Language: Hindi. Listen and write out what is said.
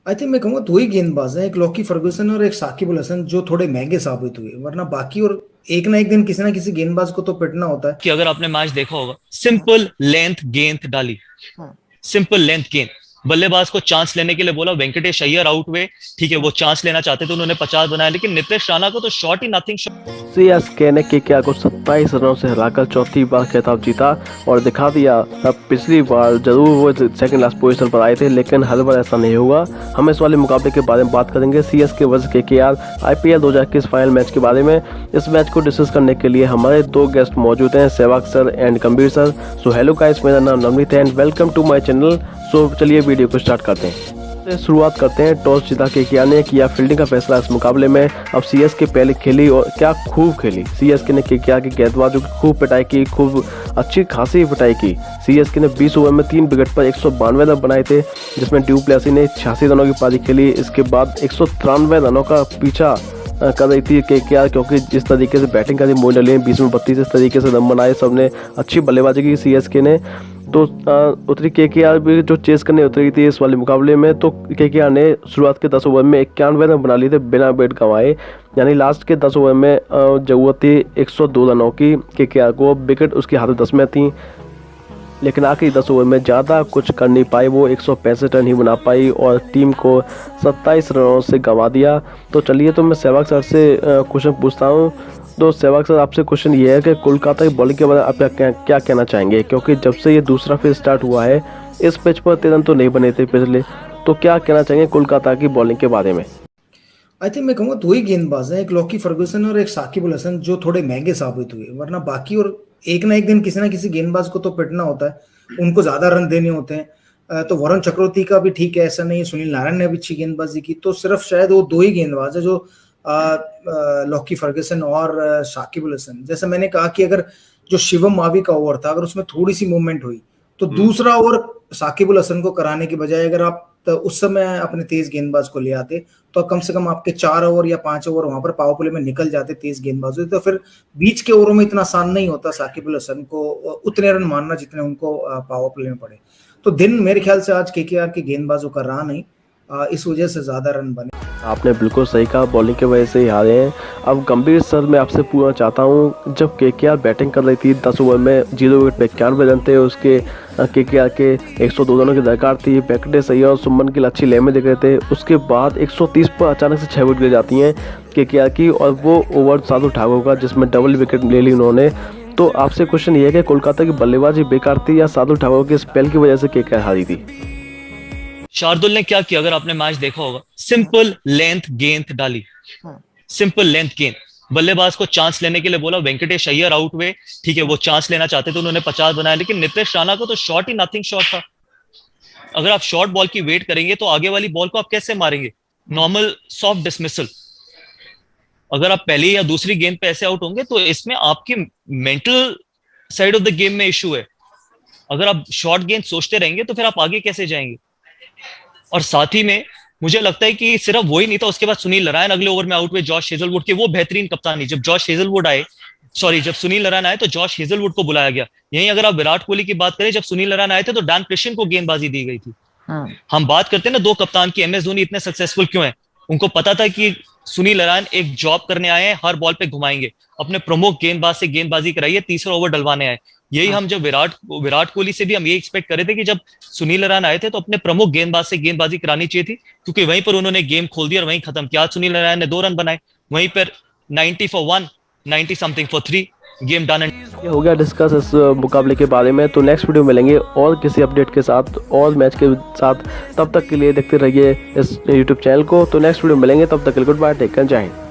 आई थिंक मैं कहूँगा दो ही गेंदबाज हैं, एक लॉकी फर्गुसन और एक साकिब अल हसन, जो थोड़े महंगे साबित हुए, वरना बाकी और एक ना एक दिन किसी ना किसी गेंदबाज को तो पिटना होता है। कि अगर आपने मैच देखा होगा, सिंपल लेंथ गेंद डाली, सिंपल लेंथ गेंद, बल्लेबाज को चांस लेने के लिए बोला, वेंकटेश अय्यर आउट हुए, ठीक है, वो चांस लेना चाहते थे, उन्होंने 50 बनाया, लेकिन नितेश राणा को तो शॉट ही नथिंग शॉट। सीएसके ने केकेआर को 27 रनों से हराकर चौथी बार खिताब जीता और दिखा दिया। अब पिछली बार जरूर वो सेकंड लास्ट पोजीशन पर आए थे, लेकिन हर बार ऐसा नहीं हुआ। हम इस वाले मुकाबले के बारे में बात करेंगे, CSK versus KKR IPL 2021 final match के बारे में। इस मैच को डिस्कस करने के लिए हमारे दो गेस्ट मौजूद हैं, Sehwag sir and Gambhir sir. So hello guys, मेरा नाम नवनीत है and welcome to my channel. So चलिए वीडियो को स्टार्ट करते हैं। शुरुआत करते हैं। टॉस जीता केकेआर ने किया फील्डिंग का फैसला इस मुकाबले में। अब सीएसके पहले खेली और क्या खूब खेली। सीएसके ने केकेआर के गेंदबाजों की खूब पिटाई की, खूब अच्छी खासी पिटाई की। सीएसके ने 20 ओवर में 3 विकेट पर 192 रन बनाए थे, जिसमें ड्यू प्लेसी ने 86 रनों की पारी खेली। इसके बाद 193 रनों का पीछा कर रही थी केकेआर, क्योंकि जिस तरीके से बैटिंग करी मोइन अली ने 20 में 32, इस तरीके से रन बनाए, सबने अच्छी बल्लेबाजी की सीएसके ने। तो उतरी केकेआर भी जो चेस करने उतरी थी इस वाले मुकाबले में। तो केकेआर ने शुरुआत के 10 ओवर में 91 रन बना लिए थे बिना विकेट गंवाए, यानी लास्ट के 10 ओवर में जरूरत थी 102 रनों की केकेआर को। विकेट उसके हाथ 10 में थी, लेकिन आखिरी 10 ओवर में ज़्यादा कुछ कर नहीं पाई, वो 165 रन ही बना पाई और टीम को 27 रनों से गंवा दिया। तो चलिए, तो मैं सहवाग सर से क्वेश्चन पूछता हूँ। तो सहवाग सर, आपसे क्वेश्चन ये है कि कोलकाता की बॉलिंग के बारे में आप क्या कहना चाहेंगे, क्योंकि जब से ये दूसरा फेज स्टार्ट हुआ है इस पिच पर 13 रन तो नहीं बने थे पिछले, तो क्या कहना चाहेंगे कोलकाता की बॉलिंग के बारे में? आई थिंक मैं कहूँगा दो ही गेंदबाज हैं, एक लॉकी फर्गुसन और एक साकिब अल हसन, जो थोड़े महंगे साबित हुए, वरना बाकी और एक ना एक दिन किसी ना किसी गेंदबाज को तो पिटना होता है, उनको ज्यादा रन देने होते हैं। तो वरुण चक्रवर्ती का भी ठीक है, ऐसा नहीं, सुनील नारायण ने भी अच्छी गेंदबाजी की। तो सिर्फ शायद वो दो ही गेंदबाज है, जो लॉकी फर्गुसन और साकिब अल हसन। जैसे मैंने कहा कि अगर जो शिवम मावी का ओवर था, अगर उसमें थोड़ी सी मूवमेंट हुई तो दूसरा ओवर साकिब अल हसन को कराने की बजाय अगर आप तो उस समय अपने तेज गेंदबाज को ले आते, तो कम से कम आपके 4 ओवर या 5 ओवर वहां पर पावर प्ले में निकल जाते तेज गेंदबाजों। तो फिर बीच के ओवरों में इतना आसान नहीं होता साकिब अल हसन को उतने रन मारना जितने उनको पावर प्ले में पड़े। तो दिन मेरे ख्याल से आज केकेआर के गेंदबाजों का रहा नहीं, इस वजह से ज्यादा रन बने। आपने बिल्कुल सही कहा, बॉलिंग की वजह से ही हारे हैं। अब गंभीर सर, मैं आपसे पूछना चाहता हूं, जब केकेआर बैटिंग कर रही थी 10 ओवर में 0 विकेट पे 91 रन थे, उसके केकेआर के 102 रनों की दरकार थी। वेंकटेश अय्यर और सुमन गिल अच्छी लय में दिख रहे थे। उसके बाद 130 पर अचानक से 6 विकेट गिर जाती हैं केकेआर की, और वो ओवर शार्दुल ठाकुर का जिसमें डबल विकेट ले ली उन्होंने। तो आपसे क्वेश्चन ये है कि कोलकाता की बल्लेबाजी बेकार थी या शार्दुल ठाकुर के स्पेल की वजह से केकेआर हारी थी? शार्दुल ने क्या किया, अगर आपने मैच देखा होगा, सिंपल लेंथ गेंद डाली, सिंपल लेंथ गेंद, बल्लेबाज को चांस लेने के लिए बोला, वेंकटेश अय्यर आउट हुए, ठीक है, वो चांस लेना चाहते थे, उन्होंने 50 बनाया, लेकिन नितेश राणा को तो शॉट ही नथिंग शॉट था। अगर आप शॉर्ट बॉल की वेट करेंगे तो आगे वाली बॉल को आप कैसे मारेंगे? Normal soft dismissal. अगर आप पहली या दूसरी गेंद पे ऐसे आउट होंगे तो इसमें आपके mental side of the game में इशू है। अगर आप शॉर्ट गेंद सोचते रहेंगे तो फिर आप आगे कैसे जाएंगे? और साथ ही में मुझे लगता है कि सिर्फ वही नहीं था, उसके बाद सुनील नारायण अगले ओवर में आउट हुए जॉश हेजलवुड के, वो बेहतरीन कप्तानी। जब जॉश हेजलवुड आए, सॉरी, जब सुनील नारायण आए तो जॉश हेजलवुड को बुलाया गया। यहीं अगर आप विराट कोहली की बात करें, जब सुनील नारायण आए थे तो डैन क्रिश्चियन को गेंदबाजी दी गई थी। हम बात करते हैं ना दो कप्तान की, एमएस धोनी इतने सक्सेसफुल क्यों है? उनको पता था कि सुनील नारायण एक जॉब करने आए हैं, हर बॉल पे घुमाएंगे, अपने प्रमुख गेंदबाज से गेंदबाजी कराइए, तीसरा ओवर डलवाने आए। यही हम जब विराट कोहली से भी हम ये एक्सपेक्ट कर रहे थे कि जब सुनील नारायण आए थे तो अपने प्रमुख गेंदबाज से गेंदबाजी करानी चाहिए थी, क्योंकि वहीं पर उन्होंने गेम खोल दी और वहीं खत्म किया। सुनील नारायण ने 2 रन बनाए, वहीं पर 90 for 1, 90 something for 3, game done. ये हो गया डिस्कस इस मुकाबले के बारे में। तो नेक्स्ट वीडियो मिलेंगे और किसी अपडेट के साथ और मैच के साथ। तब तक के लिए देखते रहिए इस यूट्यूब चैनल को। तो नेक्स्ट वीडियो मिलेंगे, तब तक के लिए गुड बाय, टेक केयर, जय हिंद।